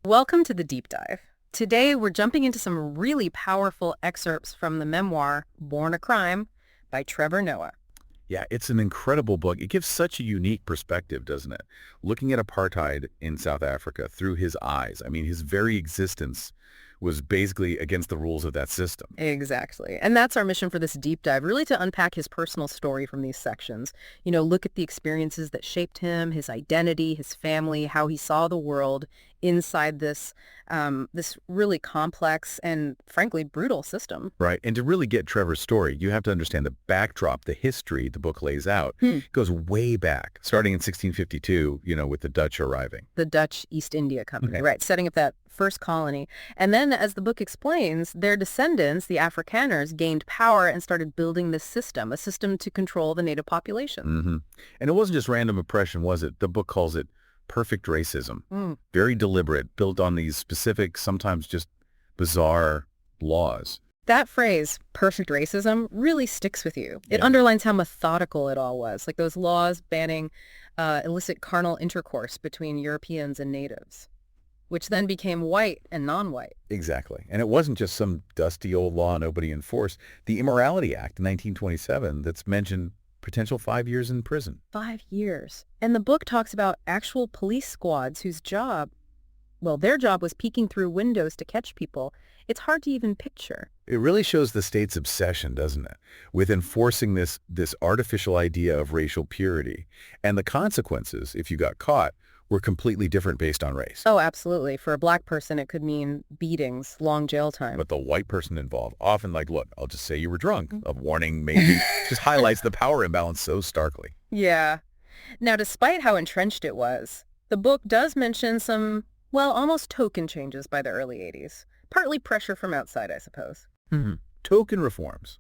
Welcome to the deep dive. Today, we're jumping into some really powerful excerpts from the memoir, Born a Crime, by Trevor Noah. Yeah, it's an incredible book. It gives such a unique perspective, doesn't it? Looking at apartheid in South Africa through his eyes. I mean, his very existence was basically against the rules of that system. Exactly. And that's our mission for this deep dive, really to unpack his personal story from these sections. Look at the experiences that shaped him, his identity, his family, how he saw the world inside this really complex and, frankly, brutal system. Right. And to really get Trevor's story, you have to understand the backdrop, the history the book lays out. It goes way back, starting in 1652, with the Dutch arriving. The Dutch East India Company, Okay. right, setting up that first colony. And then, as the book explains, their descendants, the Afrikaners, gained power and started building this system, a system to control the native population. Mm-hmm. And it wasn't just random oppression, was it? The book calls it perfect racism. Very deliberate, built on these specific, sometimes just bizarre laws. That phrase, perfect racism, really sticks with you. It Yeah. underlines how methodical it all was, like those laws banning illicit carnal intercourse between Europeans and natives, which then became white and non-white. Exactly. And it wasn't just some dusty old law nobody enforced. The Immorality Act in 1927 that's mentioned potential 5 years in prison. 5 years. And the book talks about actual police squads whose their job was peeking through windows to catch people. It's hard to even picture. It really shows the state's obsession, doesn't it, with enforcing this artificial idea of racial purity. And the consequences, if you got caught, were completely different based on race. Oh, absolutely. For a black person, it could mean beatings, long jail time. But the white person involved, often like, look, I'll just say you were drunk. A warning maybe just highlights the power imbalance so starkly. Yeah. Now, despite how entrenched it was, the book does mention some, almost token changes by the early 80s. Partly pressure from outside, I suppose. Token reforms,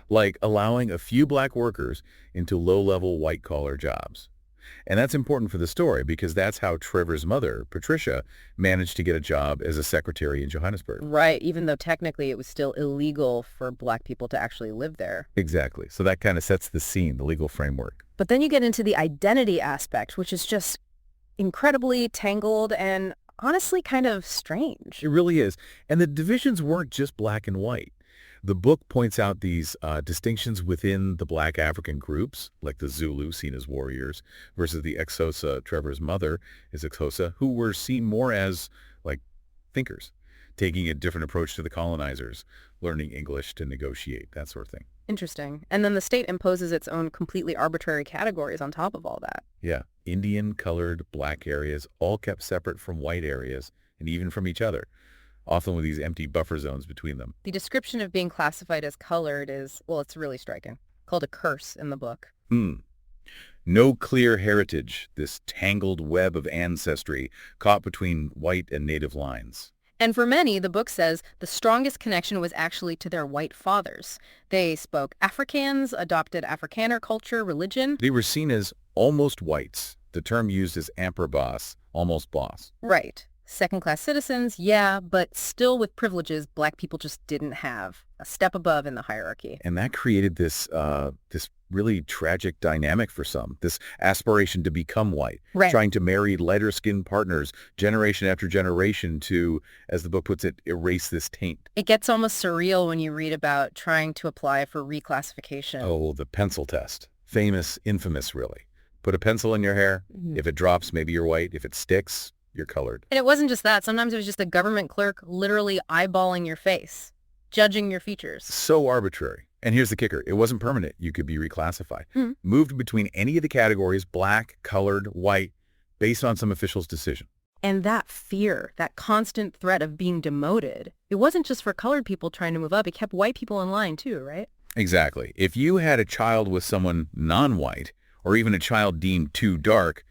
like allowing a few black workers into low-level white-collar jobs. And that's important for the story because that's how Trevor's mother, Patricia, managed to get a job as a secretary in Johannesburg. Right, even though technically it was still illegal for black people to actually live there. Exactly. So that kind of sets the scene, the legal framework. But then you get into the identity aspect, which is just incredibly tangled and honestly kind of strange. It really is. And the divisions weren't just black and white. The book points out these distinctions within the black African groups, like the Zulu, seen as warriors, versus the Xhosa, Trevor's mother is Xhosa, who were seen more as, like, thinkers, taking a different approach to the colonizers, learning English to negotiate, that sort of thing. Interesting. And then the state imposes its own completely arbitrary categories on top of all that. Yeah, Indian, colored, black areas, all kept separate from white areas and even from each other, often with these empty buffer zones between them. The description of being classified as colored is, it's really striking, called a curse in the book. No clear heritage, this tangled web of ancestry caught between white and native lines. And for many, the book says the strongest connection was actually to their white fathers. They spoke Afrikaans, adopted Afrikaner culture, religion. They were seen as almost whites. The term used is amperboss, almost boss. Right. Second-class citizens, yeah, but still with privileges black people just didn't have. A step above in the hierarchy. And that created this really tragic dynamic for some, this aspiration to become white, Right. trying to marry lighter-skinned partners generation after generation to, as the book puts it, erase this taint. It gets almost surreal when you read about trying to apply for reclassification. Oh, the pencil test. Famous, infamous, really. Put a pencil in your hair. If it drops, maybe you're white. If it sticks, you're colored. And it wasn't just that. Sometimes it was just a government clerk literally eyeballing your face, judging your features. So arbitrary. And here's the kicker. It wasn't permanent. You could be reclassified. Moved between any of the categories, black, colored, white, based on some official's decision. And that fear, that constant threat of being demoted, it wasn't just for colored people trying to move up. It kept white people in line too, right? Exactly. If you had a child with someone non-white, or even a child deemed too dark,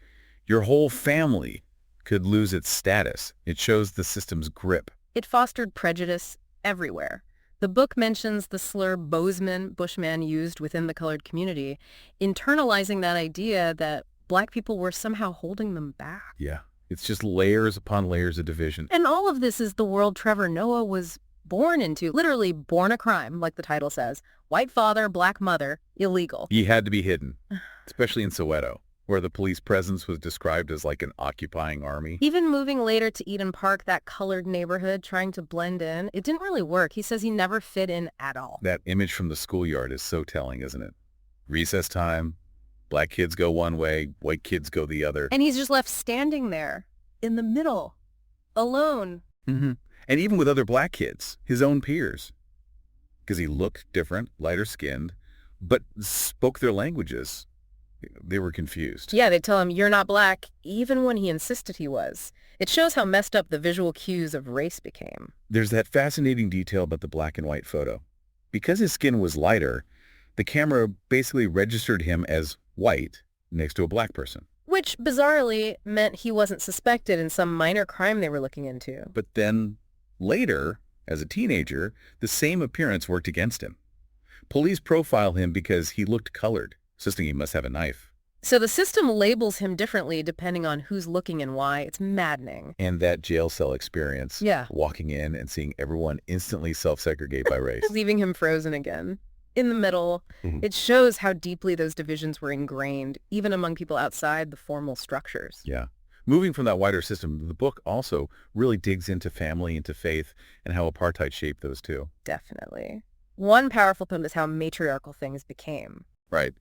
your whole family could lose its status. It shows the system's grip. It fostered prejudice everywhere. The book mentions the slur Bushman used within the colored community, internalizing that idea that black people were somehow holding them back. Yeah. It's just layers upon layers of division. And all of this is the world Trevor Noah was born into, literally born a crime, like the title says. White father, black mother, illegal. He had to be hidden, especially in Soweto. where the police presence was described as like an occupying army. Even moving later to Eden Park, that colored neighborhood, trying to blend in, it didn't really work. He says he never fit in at all. That image from the schoolyard is so telling, isn't it? Recess time, black kids go one way, white kids go the other. And he's just left standing there, in the middle, alone. Mm-hmm. And even with other black kids, his own peers. Because he looked different, lighter skinned, but spoke their languages. They were confused. Yeah, they'd tell him, "You're not black," even when he insisted he was. It shows how messed up the visual cues of race became. There's that fascinating detail about the black and white photo. Because his skin was lighter, the camera basically registered him as white next to a black person. Which, bizarrely, meant he wasn't suspected in some minor crime they were looking into. But then, later, as a teenager, the same appearance worked against him. Police profile him because he looked colored, insisting he must have a knife. So the system labels him differently depending on who's looking and why. It's maddening. And that jail cell experience, Yeah. walking in and seeing everyone instantly self-segregate by race. Leaving him frozen again. In the middle, it shows how deeply those divisions were ingrained, even among people outside the formal structures. Yeah. Moving from that wider system, the book also really digs into family, into faith, and how apartheid shaped those two. Definitely. One powerful point is how matriarchal things became. Right.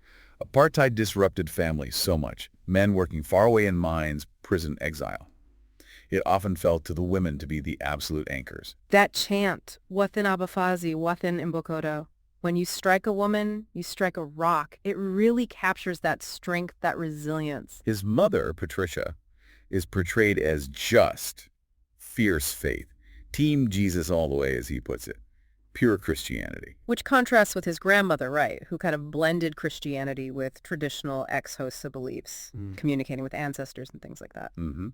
Apartheid disrupted families so much. Men working far away in mines, prison, exile. It often fell to the women to be the absolute anchors. That chant, "Wathin Abafazi, Wathin Imbokodo," when you strike a woman, you strike a rock. It really captures that strength, that resilience. His mother, Patricia, is portrayed as just, fierce faith. Team Jesus all the way, as he puts it. Pure Christianity. Which contrasts with his grandmother, right, who kind of blended Christianity with traditional Xhosa beliefs, communicating with ancestors and things like that. Mm-hmm.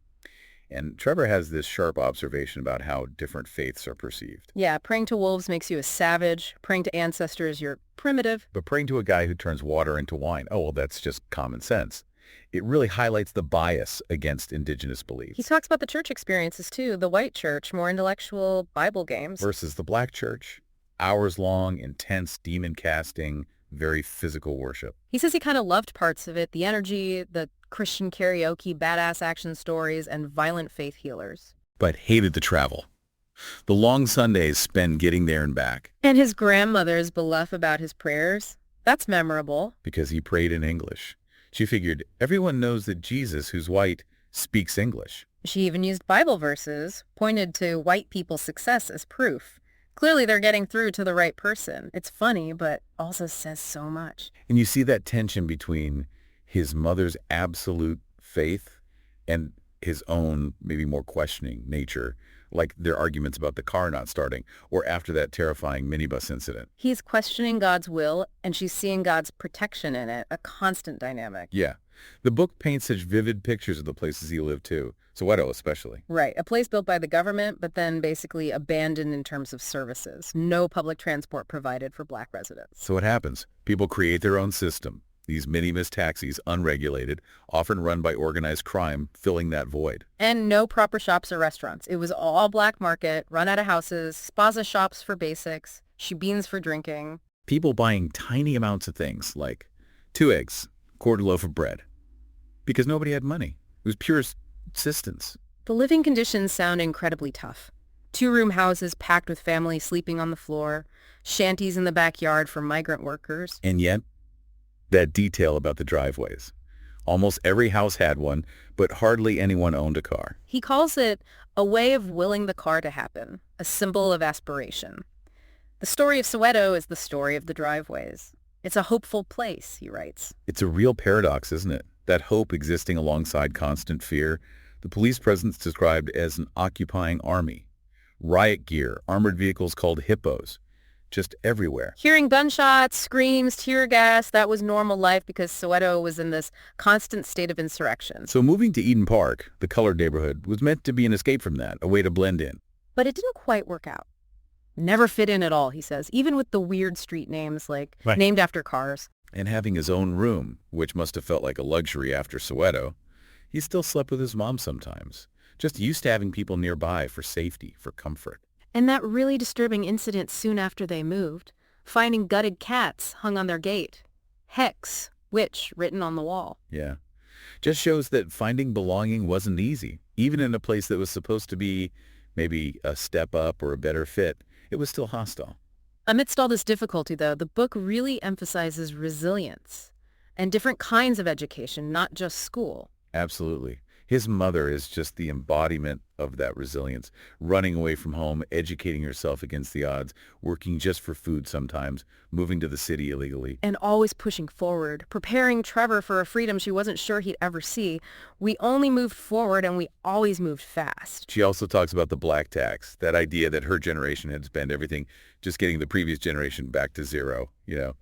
And Trevor has this sharp observation about how different faiths are perceived. Yeah, praying to wolves makes you a savage. Praying to ancestors, you're primitive. But praying to a guy who turns water into wine, oh, well, that's just common sense. It really highlights the bias against indigenous beliefs. He talks about the church experiences, too. The white church, more intellectual Bible games. Versus the black church, hours-long, intense demon casting, very physical worship. He says he kind of loved parts of it, the energy, the Christian karaoke, badass action stories, and violent faith healers. But hated the travel. The long Sundays spent getting there and back. And his grandmother's bluff about his prayers. That's memorable. Because he prayed in English. She figured everyone knows that Jesus, who's white, speaks English. She even used Bible verses, pointed to white people's success as proof. Clearly they're getting through to the right person. It's funny, but also says so much. And you see that tension between his mother's absolute faith and his own maybe more questioning nature, like their arguments about the car not starting, or after that terrifying minibus incident. He's questioning God's will, and she's seeing God's protection in it, a constant dynamic. Yeah. The book paints such vivid pictures of the places he lived too, Soweto especially. Right, a place built by the government, but then basically abandoned in terms of services. No public transport provided for black residents. So what happens? People create their own system. These minibus taxis, unregulated, often run by organized crime, filling that void. And no proper shops or restaurants. It was all black market, run out of houses, spaza shops for basics, shebeens for drinking. People buying tiny amounts of things like 2 eggs, quarter loaf of bread. Because nobody had money. It was pure subsistence. The living conditions sound incredibly tough. 2-room houses packed with families sleeping on the floor, shanties in the backyard for migrant workers. And yet, that detail about the driveways. Almost every house had one, but hardly anyone owned a car. He calls it a way of willing the car to happen, a symbol of aspiration. The story of Soweto is the story of the driveways. It's a hopeful place, he writes. It's a real paradox, isn't it? That hope existing alongside constant fear. The police presence described as an occupying army. Riot gear, armored vehicles called hippos. Just everywhere. Hearing gunshots, screams, tear gas, that was normal life because Soweto was in this constant state of insurrection. So moving to Eden Park, the colored neighborhood, was meant to be an escape from that, a way to blend in. But it didn't quite work out. Never fit in at all, he says, even with the weird street names, like named after cars. And having his own room, which must have felt like a luxury after Soweto, he still slept with his mom sometimes, just used to having people nearby for safety, for comfort. And that really disturbing incident soon after they moved, finding gutted cats hung on their gate. Hex, witch, written on the wall. Yeah. Just shows that finding belonging wasn't easy. Even in a place that was supposed to be maybe a step up or a better fit, it was still hostile. Amidst all this difficulty, though, the book really emphasizes resilience and different kinds of education, not just school. Absolutely. His mother is just the embodiment of that resilience, running away from home, educating herself against the odds, working just for food sometimes, moving to the city illegally. And always pushing forward, preparing Trevor for a freedom she wasn't sure he'd ever see. We only moved forward and we always moved fast. She also talks about the black tax, that idea that her generation had spent everything just getting the previous generation back to zero.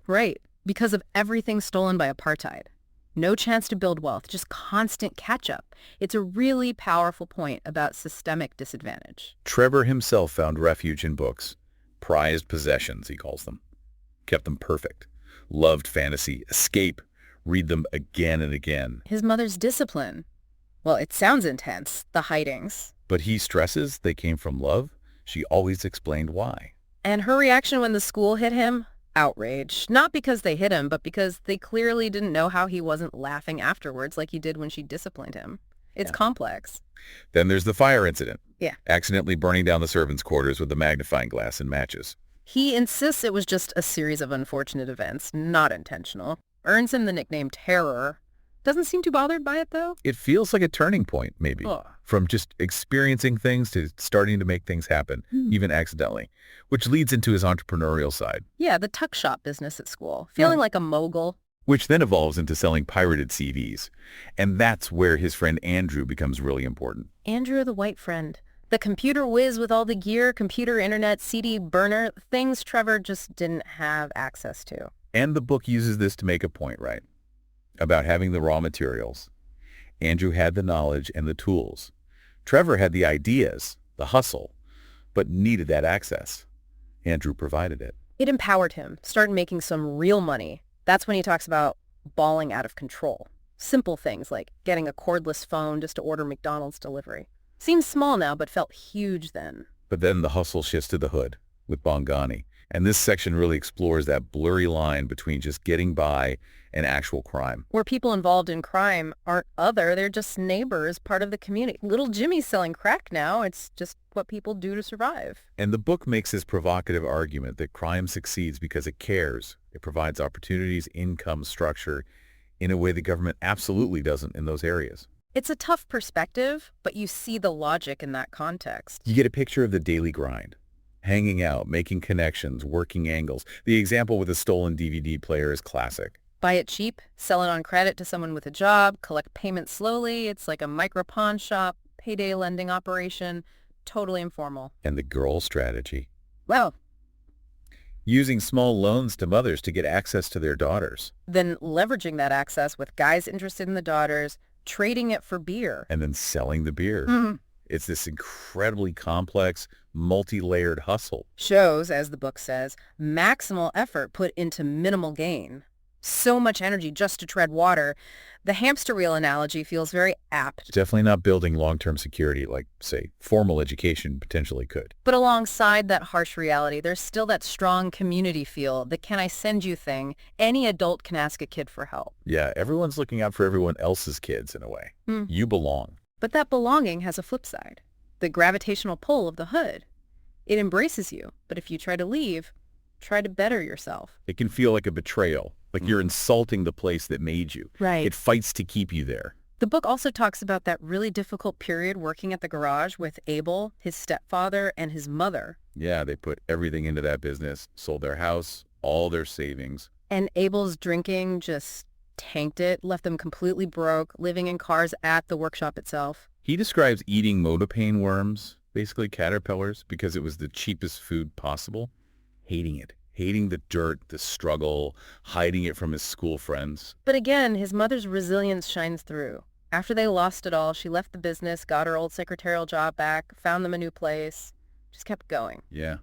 Right, because of everything stolen by apartheid. No chance to build wealth, just constant catch-up. It's a really powerful point about systemic disadvantage. Trevor himself found refuge in books. Prized possessions, he calls them. Kept them perfect. Loved fantasy. Escape. Read them again and again. His mother's discipline. Well, it sounds intense, the hidings. But he stresses they came from love. She always explained why. And her reaction when the school hit him? Outrage. Not because they hit him, but because they clearly didn't know how he wasn't laughing afterwards like he did when she disciplined him. It's complex. Then there's the fire incident. Yeah. Accidentally burning down the servants' quarters with a magnifying glass and matches. He insists it was just a series of unfortunate events, not intentional. Earns him the nickname Terror. Doesn't seem too bothered by it, though. It feels like a turning point, maybe. Ugh. From just experiencing things to starting to make things happen, even accidentally, which leads into his entrepreneurial side. Yeah, the tuck shop business at school. Feeling like a mogul. Which then evolves into selling pirated CVs. And that's where his friend Andrew becomes really important. Andrew, the white friend. The computer whiz with all the gear, computer, internet, CD, burner, things Trevor just didn't have access to. And the book uses this to make a point, right? About having the raw materials. Andrew had the knowledge and the tools. Trevor had the ideas, the hustle, but needed that access. Andrew provided it. It empowered him, started making some real money. That's when he talks about balling out of control. Simple things like getting a cordless phone just to order McDonald's delivery. Seems small now, but felt huge then. But then the hustle shifts to the hood with Bongani. And this section really explores that blurry line between just getting by and actual crime. Where people involved in crime aren't other, they're just neighbors, part of the community. Little Jimmy's selling crack now. It's just what people do to survive. And the book makes this provocative argument that crime succeeds because it cares. It provides opportunities, income, structure in a way the government absolutely doesn't in those areas. It's a tough perspective, but you see the logic in that context. You get a picture of the daily grind. Hanging out, making connections, working angles. The example with a stolen DVD player is classic. Buy it cheap, sell it on credit to someone with a job, collect payments slowly. It's like a micro pawn shop, payday lending operation, totally informal. And the girl strategy. Well, Using small loans to mothers to get access to their daughters. then leveraging that access with guys interested in the daughters, trading it for beer. And then selling the beer. Mhm. It's this incredibly complex, multi-layered hustle. Shows, as the book says, maximal effort put into minimal gain. So much energy just to tread water. The hamster wheel analogy feels very apt. Definitely not building long-term security like, say, formal education potentially could. But alongside that harsh reality, there's still that strong community feel, the can I send you thing. Any adult can ask a kid for help. Yeah, everyone's looking out for everyone else's kids in a way. You belong. But that belonging has a flip side. The gravitational pull of the hood. It embraces you, but if you try to leave, try to better yourself. It can feel like a betrayal, like you're insulting the place that made you. Right. It fights to keep you there. The book also talks about that really difficult period working at the garage with Abel, his stepfather, and his mother. Yeah, they put everything into that business, sold their house, all their savings. And Abel's drinking just tanked it, left them completely broke, living in cars at the workshop itself. He describes eating modipane worms, basically caterpillars, because it was the cheapest food possible. Hating it. Hating the dirt, the struggle, hiding it from his school friends. But again, his mother's resilience shines through. After they lost it all, she left the business, got her old secretarial job back, found them a new place, just kept going. Yeah.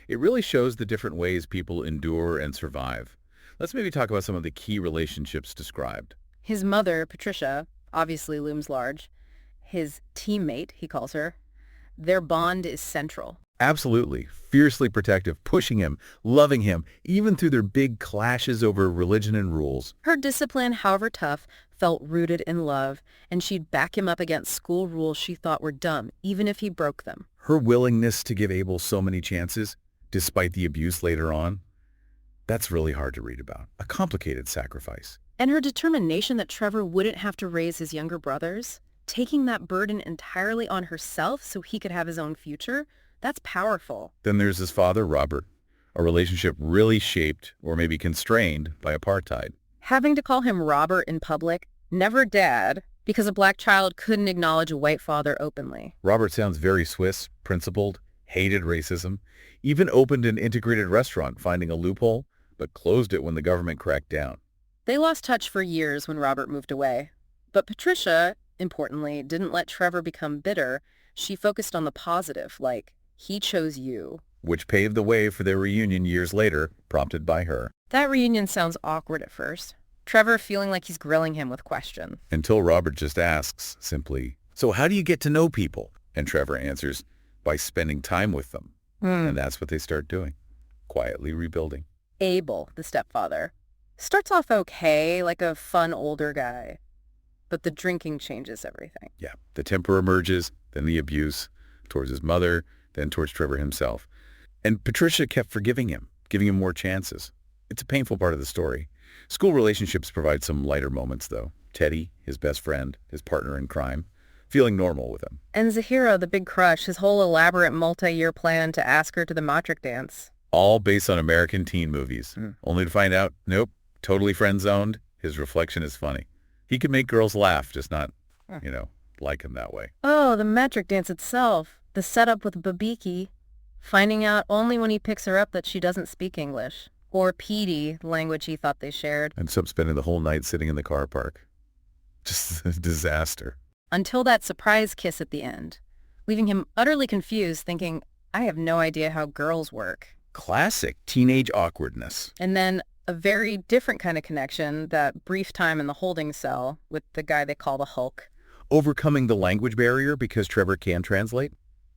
It really shows the different ways people endure and survive. Let's maybe talk about some of the key relationships described. His mother, Patricia, obviously looms large. His teammate, he calls her. Their bond is central. Absolutely. Fiercely protective, pushing him, loving him, even through their big clashes over religion and rules. Her discipline, however tough, felt rooted in love, and she'd back him up against school rules she thought were dumb, even if he broke them. Her willingness to give Abel so many chances, despite the abuse later on, that's really hard to read about. A complicated sacrifice. And her determination that Trevor wouldn't have to raise his younger brothers, taking that burden entirely on herself so he could have his own future, that's powerful. Then there's his father, Robert, a relationship really shaped or maybe constrained by apartheid. Having to call him Robert in public, never Dad, because a black child couldn't acknowledge a white father openly. Robert sounds very Swiss, principled, hated racism, even opened an integrated restaurant, finding a loophole, but closed it when the government cracked down. They lost touch for years when Robert moved away. But Patricia, importantly, didn't let Trevor become bitter. She focused on the positive, like, he chose you. Which paved the way for their reunion years later, prompted by her. That reunion sounds awkward at first. Trevor feeling like he's grilling him with questions. Until Robert just asks, simply, "So how do you get to know people?" And Trevor answers, "By spending time with them." And that's what they start doing, quietly rebuilding. Abel, the stepfather, starts off okay, like a fun older guy. But the drinking changes everything. Yeah, the temper emerges, then the abuse, towards his mother, then towards Trevor himself. And Patricia kept forgiving him, giving him more chances. It's a painful part of the story. School relationships provide some lighter moments, though. Teddy, his best friend, his partner in crime, feeling normal with him. And Zahira, the big crush, his whole elaborate multi-year plan to ask her to the matric dance. All based on American teen movies, only to find out, nope, totally friend-zoned. His reflection is funny. He could make girls laugh, just not, like him that way. Oh, the matric dance itself. The setup with Babiki. Finding out only when he picks her up that she doesn't speak English. Or Petey, the language he thought they shared. And so spending the whole night sitting in the car park. Just a disaster. Until that surprise kiss at the end, leaving him utterly confused, thinking, I have no idea how girls work. Classic teenage awkwardness. And then a very different kind of connection, that brief time in the holding cell with the guy they call the Hulk. Overcoming the language barrier because Trevor can translate.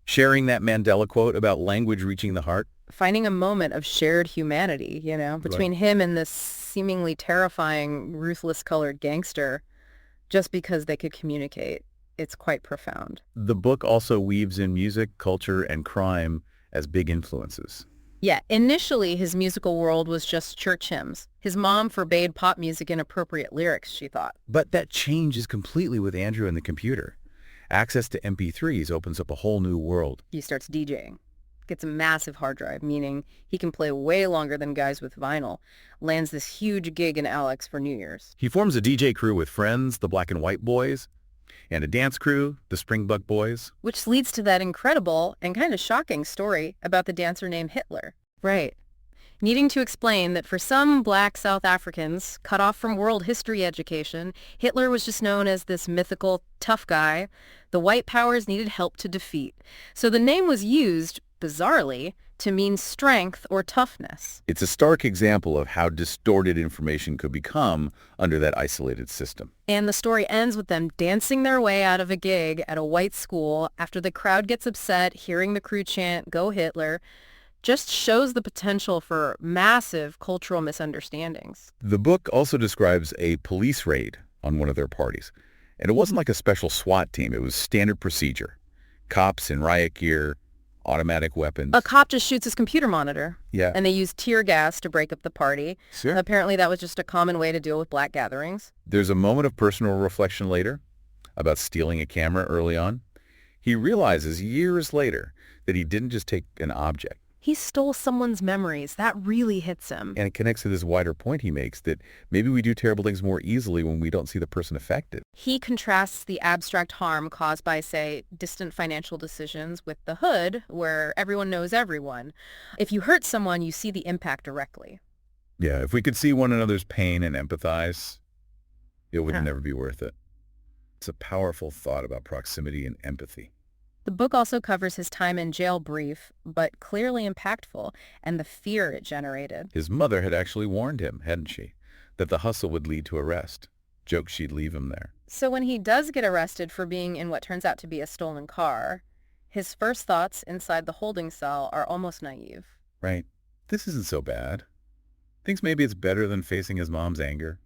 Sharing that Mandela quote about language reaching the heart. Finding a moment of shared humanity, between him and this seemingly terrifying, ruthless-colored gangster, just because they could communicate. It's quite profound. The book also weaves in music, culture, and crime as big influences. Yeah, initially his musical world was just church hymns. His mom forbade pop music inappropriate lyrics, she thought. But that changes completely with Andrew and the computer. Access to MP3s opens up a whole new world. He starts DJing. Gets a massive hard drive, meaning he can play way longer than guys with vinyl. Lands this huge gig in Alex for New Year's. He forms a DJ crew with friends, the Black and White Boys, and a dance crew, the Springbuck Boys. Which leads to that incredible and kind of shocking story about the dancer named Hitler. Right. Needing to explain that for some black South Africans, cut off from world history education, Hitler was just known as this mythical tough guy the white powers needed help to defeat. So the name was used, bizarrely, to mean strength or toughness. It's a stark example of how distorted information could become under that isolated system. And the story ends with them dancing their way out of a gig at a white school after the crowd gets upset hearing the crew chant, "Go Hitler." Just shows the potential for massive cultural misunderstandings. The book also describes a police raid on one of their parties. And it wasn't like a special SWAT team. It was standard procedure. Cops in riot gear, automatic weapons. A cop just shoots his computer monitor. Yeah. And they use tear gas to break up the party. Sure. Apparently that was just a common way to deal with black gatherings. There's a moment of personal reflection later about stealing a camera early on. He realizes years later that he didn't just take an object. He stole someone's memories. That really hits him. And it connects to this wider point he makes that maybe we do terrible things more easily when we don't see the person affected. He contrasts the abstract harm caused by, say, distant financial decisions with the hood, where everyone knows everyone. If you hurt someone, you see the impact directly. Yeah, if we could see one another's pain and empathize, it would never be worth it. It's a powerful thought about proximity and empathy. The book also covers his time in jail, brief, but clearly impactful, and the fear it generated. His mother had actually warned him, hadn't she, that the hustle would lead to arrest. Joked she'd leave him there. So when he does get arrested for being in what turns out to be a stolen car, his first thoughts inside the holding cell are almost naive. Right. This isn't so bad. Thinks maybe it's better than facing his mom's anger.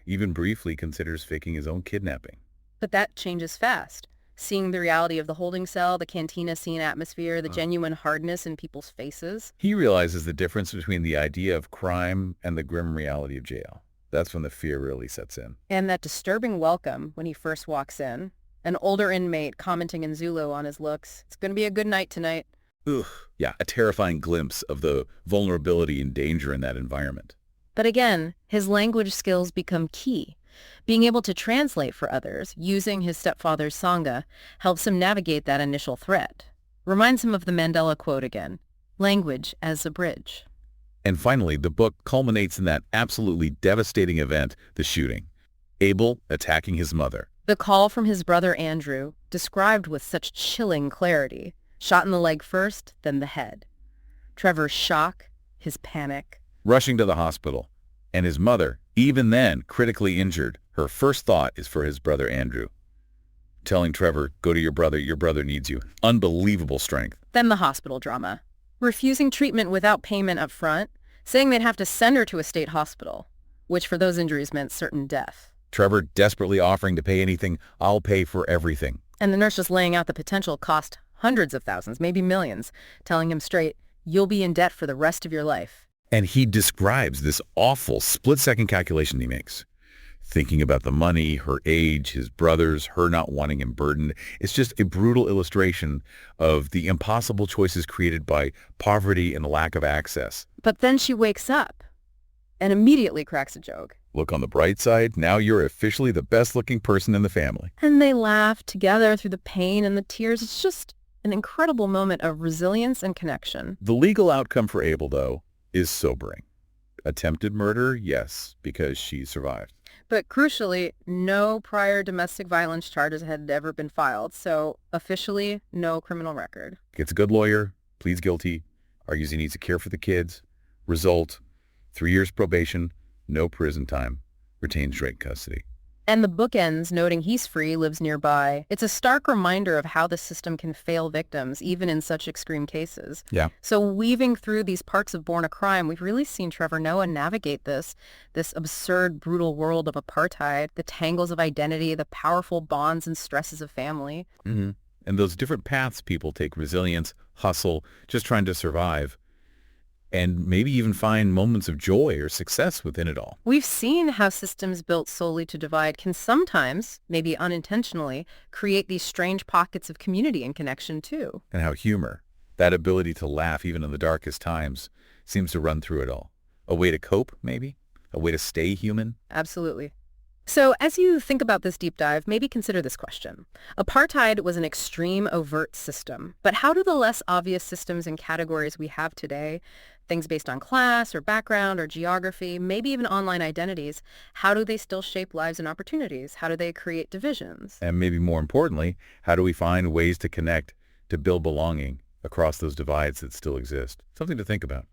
even briefly considers faking his own kidnapping. But that changes fast. Seeing the reality of the holding cell, the cantina scene atmosphere, the genuine hardness in people's faces. He realizes the difference between the idea of crime and the grim reality of jail. That's when the fear really sets in. And that disturbing welcome when he first walks in. An older inmate commenting in Zulu on his looks. It's going to be a good night tonight. Ugh. Yeah, a terrifying glimpse of the vulnerability and danger in that environment. But again, his language skills become key. Being able to translate for others, using his stepfather's Sangha, helps him navigate that initial threat. Reminds him of the Mandela quote again, language as a bridge. And finally, the book culminates in that absolutely devastating event, the shooting. Abel attacking his mother. The call from his brother Andrew, described with such chilling clarity. Shot in the leg first, then the head. Trevor's shock, his panic. Rushing to the hospital. And his mother, even then critically injured, her first thought is for his brother Andrew. Telling Trevor, go to your brother needs you. Unbelievable strength. Then the hospital drama. Refusing treatment without payment up front, saying they'd have to send her to a state hospital, which for those injuries meant certain death. Trevor desperately offering to pay anything, I'll pay for everything. And the nurse just laying out the potential cost hundreds of thousands, maybe millions, telling him straight, you'll be in debt for the rest of your life. And he describes this awful split-second calculation he makes. Thinking about the money, her age, his brothers, her not wanting him burdened. It's just a brutal illustration of the impossible choices created by poverty and lack of access. But then she wakes up and immediately cracks a joke. Look on the bright side, now you're officially the best-looking person in the family. And they laugh together through the pain and the tears. It's just an incredible moment of resilience and connection. The legal outcome for Abel, though, is sobering. Attempted murder, yes, because she survived. But crucially, no prior domestic violence charges had ever been filed, so officially no criminal record. Gets a good lawyer, pleads guilty, argues he needs to care for the kids. Result, 3 years probation, no prison time, retains joint custody. And the book ends noting he's free, lives nearby. It's a stark reminder of how the system can fail victims, even in such extreme cases. Yeah. So weaving through these parts of Born a Crime, we've really seen Trevor Noah navigate this absurd, brutal world of apartheid, the tangles of identity, the powerful bonds and stresses of family. Mm-hmm. And those different paths people take, resilience, hustle, just trying to survive, and maybe even find moments of joy or success within it all. We've seen how systems built solely to divide can sometimes, maybe unintentionally, create these strange pockets of community and connection too. And how humor, that ability to laugh even in the darkest times, seems to run through it all. A way to cope, maybe? A way to stay human? Absolutely. So as you think about this deep dive, maybe consider this question. Apartheid was an extreme, overt system, but how do the less obvious systems and categories we have today, things based on class or background or geography, maybe even online identities, how do they still shape lives and opportunities? How do they create divisions? And maybe more importantly, how do we find ways to connect, to build belonging across those divides that still exist? Something to think about.